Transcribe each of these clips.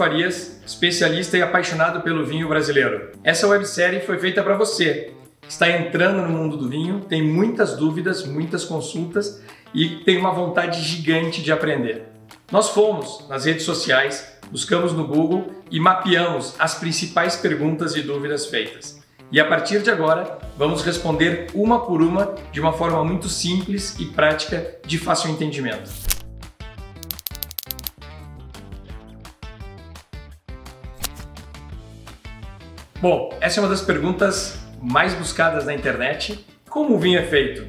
Farias, especialista e apaixonado pelo vinho brasileiro. Essa websérie foi feita para você que está entrando no mundo do vinho, tem muitas dúvidas, muitas consultas e tem uma vontade gigante de aprender. Nós fomos nas redes sociais, buscamos no Google e mapeamos as principais perguntas e dúvidas feitas. E a partir de agora, vamos responder uma por uma de uma forma muito simples e prática de fácil entendimento. Bom, essa é uma das perguntas mais buscadas na internet. Como o vinho é feito?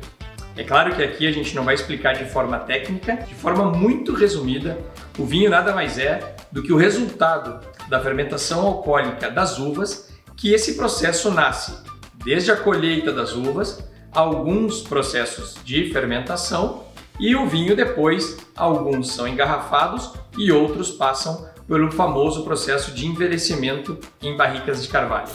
É claro que aqui a gente não vai explicar de forma técnica, de forma muito resumida. O vinho nada mais é do que o resultado da fermentação alcoólica das uvas, que esse processo nasce desde a colheita das uvas, alguns processos de fermentação e o vinho depois, alguns são engarrafados e outros passam pelo famoso processo de envelhecimento em barricas de carvalho.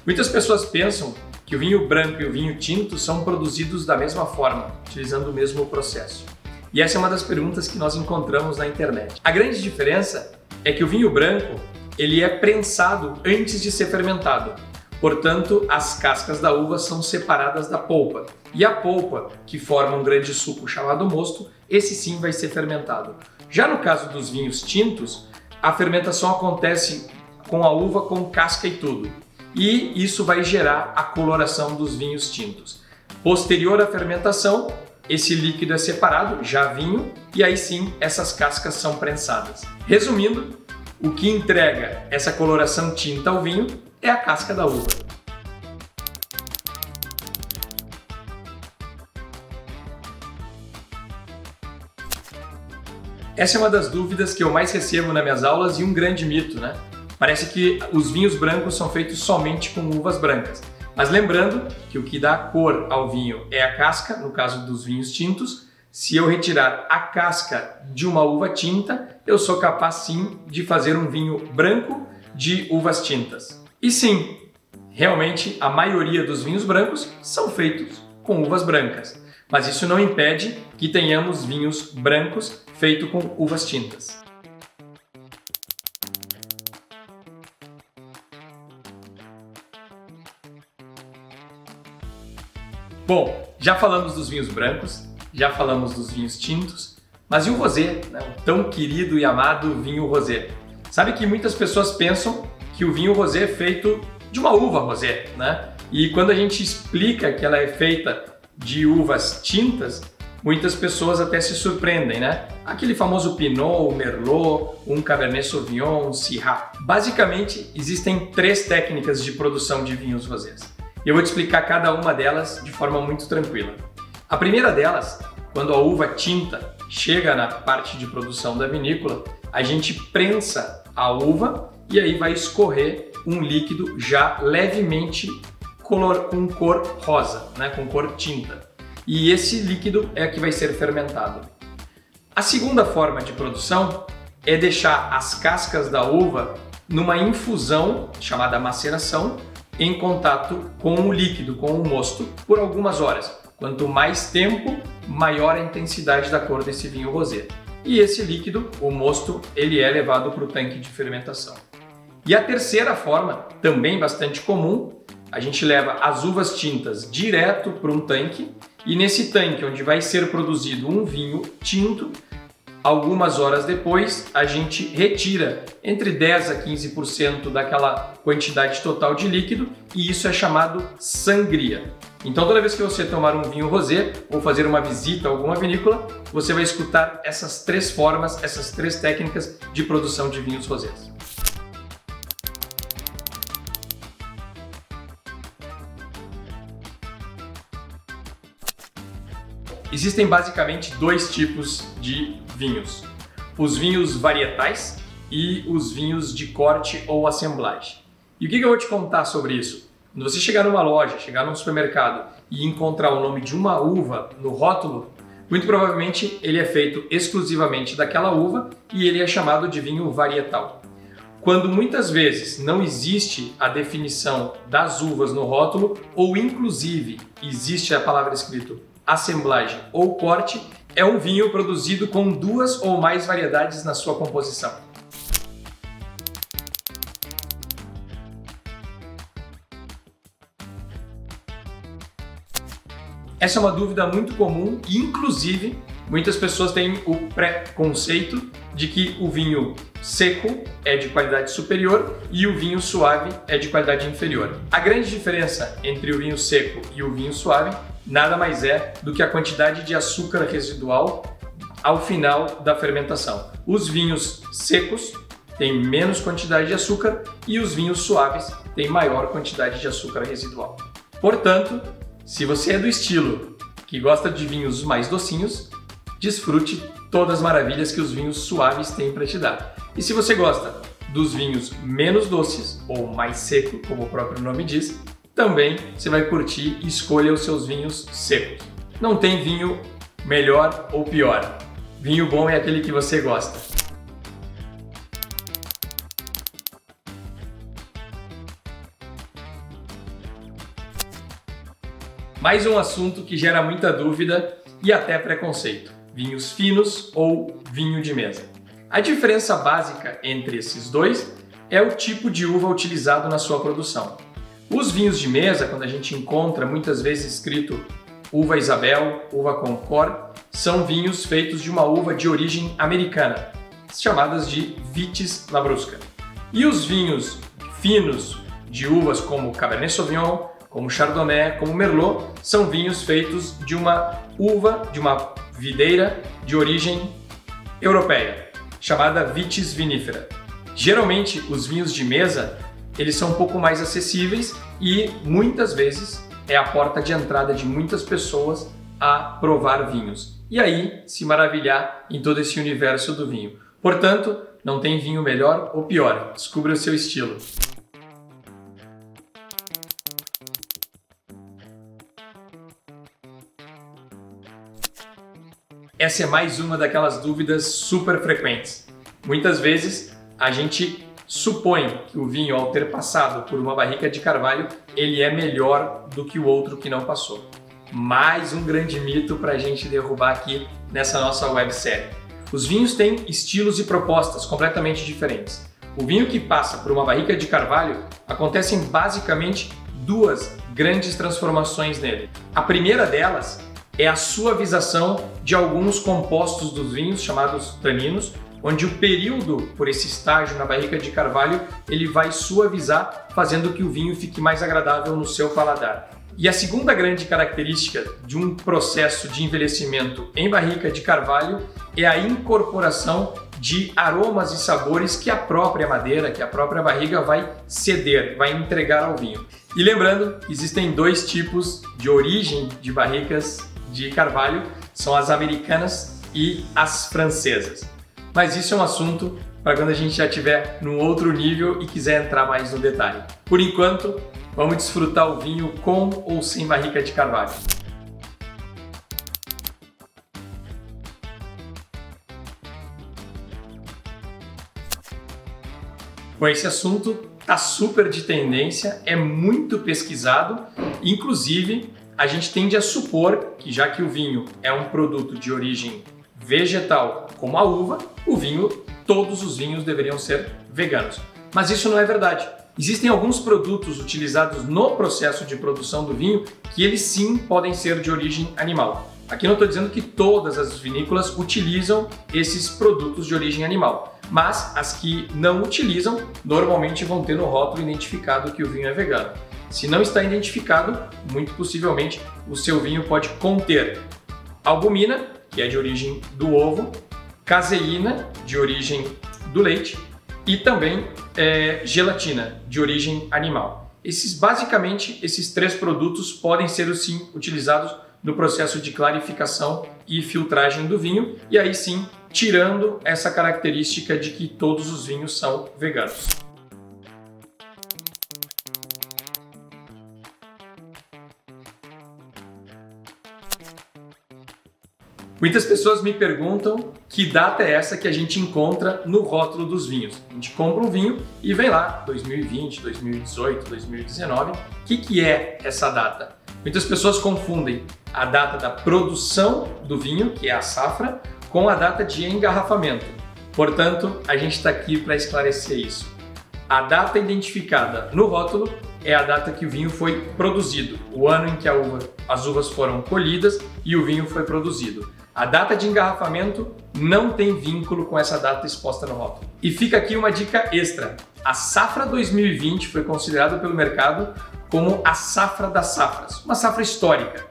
Muitas pessoas pensam que o vinho branco e o vinho tinto são produzidos da mesma forma, utilizando o mesmo processo. E essa é uma das perguntas que nós encontramos na internet. A grande diferença é que o vinho branco ele é prensado antes de ser fermentado. Portanto, as cascas da uva são separadas da polpa. E a polpa, que forma um grande suco chamado mosto, esse sim vai ser fermentado. Já no caso dos vinhos tintos, a fermentação acontece com a uva com casca e tudo. E isso vai gerar a coloração dos vinhos tintos. Posterior à fermentação, esse líquido é separado, já vinho, e aí sim essas cascas são prensadas. Resumindo, o que entrega essa coloração tinta ao vinho é a casca da uva. Essa é uma das dúvidas que eu mais recebo nas minhas aulas e um grande mito, né? Parece que os vinhos brancos são feitos somente com uvas brancas. Mas lembrando que o que dá cor ao vinho é a casca, no caso dos vinhos tintos. Se eu retirar a casca de uma uva tinta, eu sou capaz sim de fazer um vinho branco de uvas tintas. E sim, realmente a maioria dos vinhos brancos são feitos com uvas brancas. Mas isso não impede que tenhamos vinhos brancos feitos com uvas tintas. Bom, já falamos dos vinhos brancos, já falamos dos vinhos tintos, mas e o rosé, né? O tão querido e amado vinho rosé? Sabe que muitas pessoas pensam que o vinho rosé é feito de uma uva rosé, né? E quando a gente explica que ela é feita de uvas tintas, muitas pessoas até se surpreendem, né? Aquele famoso Pinot, o Merlot, um Cabernet Sauvignon, um Syrah. Basicamente, existem 3 técnicas de produção de vinhos rosés. E eu vou te explicar cada uma delas de forma muito tranquila. A primeira delas, quando a uva tinta chega na parte de produção da vinícola, a gente prensa a uva e aí vai escorrer um líquido já levemente com cor rosa, né? Com cor tinta. E esse líquido é que vai ser fermentado. A segunda forma de produção é deixar as cascas da uva numa infusão chamada maceração, em contato com o líquido, com o mosto, por algumas horas. Quanto mais tempo, maior a intensidade da cor desse vinho rosé. E esse líquido, o mosto, ele é levado para o tanque de fermentação. E a terceira forma, também bastante comum, a gente leva as uvas tintas direto para um tanque e nesse tanque, onde vai ser produzido um vinho tinto, algumas horas depois, a gente retira entre 10 a 15% daquela quantidade total de líquido e isso é chamado sangria. Então, toda vez que você tomar um vinho rosé ou fazer uma visita a alguma vinícola, você vai escutar essas 3 formas, essas 3 técnicas de produção de vinhos rosés. Existem basicamente 2 tipos de vinhos: os vinhos varietais e os vinhos de corte ou assemblagem. E o que eu vou te contar sobre isso? Quando você chegar numa loja, chegar num supermercado e encontrar o nome de uma uva no rótulo, muito provavelmente ele é feito exclusivamente daquela uva e ele é chamado de vinho varietal. quando muitas vezes não existe a definição das uvas no rótulo, ou inclusive existe a palavra escrito assemblagem ou corte, é um vinho produzido com 2 ou mais variedades na sua composição. Essa é uma dúvida muito comum e, inclusive, muitas pessoas têm o preconceito de que o vinho seco é de qualidade superior e o vinho suave é de qualidade inferior. A grande diferença entre o vinho seco e o vinho suave nada mais é do que a quantidade de açúcar residual ao final da fermentação. Os vinhos secos têm menos quantidade de açúcar e os vinhos suaves têm maior quantidade de açúcar residual. Portanto, se você é do estilo que gosta de vinhos mais docinhos, desfrute todas as maravilhas que os vinhos suaves têm para te dar. E se você gosta dos vinhos menos doces ou mais seco, como o próprio nome diz, também você vai curtir e escolha os seus vinhos secos. Não tem vinho melhor ou pior. Vinho bom é aquele que você gosta. Mais um assunto que gera muita dúvida e até preconceito: vinhos finos ou vinho de mesa. A diferença básica entre esses dois é o tipo de uva utilizado na sua produção. Os vinhos de mesa, quando a gente encontra muitas vezes escrito uva Isabel, uva Concord, são vinhos feitos de uma uva de origem americana, chamadas de Vitis labrusca. E os vinhos finos de uvas como Cabernet Sauvignon, como Chardonnay, como Merlot, são vinhos feitos de uma uva, de uma videira de origem europeia, chamada Vitis vinifera. Geralmente, os vinhos de mesa, eles são um pouco mais acessíveis e muitas vezes é a porta de entrada de muitas pessoas a provar vinhos. E aí, se maravilhar em todo esse universo do vinho. Portanto, não tem vinho melhor ou pior, descubra o seu estilo. Essa é mais uma daquelas dúvidas super frequentes. Muitas vezes a gente supõe que o vinho, ao ter passado por uma barrica de carvalho, ele é melhor do que o outro que não passou. Mais um grande mito para a gente derrubar aqui nessa nossa websérie. Os vinhos têm estilos e propostas completamente diferentes. O vinho que passa por uma barrica de carvalho, acontecem basicamente 2 grandes transformações nele. A primeira delas é a suavização de alguns compostos dos vinhos, chamados taninos, onde o período por esse estágio na barrica de carvalho ele vai suavizar, fazendo que o vinho fique mais agradável no seu paladar. E a segunda grande característica de um processo de envelhecimento em barrica de carvalho é a incorporação de aromas e sabores que a própria madeira, que a própria barriga vai ceder, vai entregar ao vinho. E lembrando, existem 2 tipos de origem de barricas de carvalho, são as americanas e as francesas. Mas isso é um assunto para quando a gente já estiver num outro nível e quiser entrar mais no detalhe. Por enquanto, vamos desfrutar o vinho com ou sem barrica de carvalho. Bom, esse assunto está super de tendência, é muito pesquisado, inclusive a gente tende a supor que, já que o vinho é um produto de origem vegetal como a uva, todos os vinhos deveriam ser veganos. Mas isso não é verdade. Existem alguns produtos utilizados no processo de produção do vinho que eles sim podem ser de origem animal. Aqui não estou dizendo que todas as vinícolas utilizam esses produtos de origem animal, mas as que não utilizam normalmente vão ter no rótulo identificado que o vinho é vegano. Se não está identificado, muito possivelmente o seu vinho pode conter albumina, que é de origem do ovo, caseína, de origem do leite, e também gelatina, de origem animal. Basicamente, esses 3 produtos podem ser sim utilizados no processo de clarificação e filtragem do vinho, e aí sim, tirando essa característica de que todos os vinhos são veganos. Muitas pessoas me perguntam que data é essa que a gente encontra no rótulo dos vinhos. A gente compra um vinho e vem lá, 2020, 2018, 2019. O que é essa data? Muitas pessoas confundem a data da produção do vinho, que é a safra, com a data de engarrafamento. Portanto, a gente está aqui para esclarecer isso. A data identificada no rótulo é a data que o vinho foi produzido, o ano em que as uvas foram colhidas e o vinho foi produzido. A data de engarrafamento não tem vínculo com essa data exposta no rótulo. E fica aqui uma dica extra. A safra 2020 foi considerada pelo mercado como a safra das safras, uma safra histórica.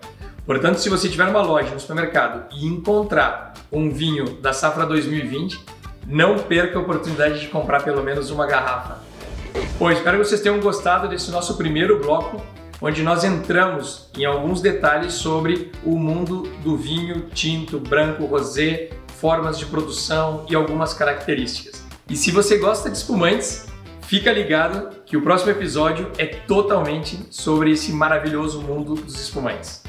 Portanto, se você tiver uma loja no supermercado e encontrar um vinho da safra 2020, não perca a oportunidade de comprar pelo menos uma garrafa. Bom, espero que vocês tenham gostado desse nosso primeiro bloco, onde nós entramos em alguns detalhes sobre o mundo do vinho tinto, branco, rosé, formas de produção e algumas características. E se você gosta de espumantes, fica ligado que o próximo episódio é totalmente sobre esse maravilhoso mundo dos espumantes.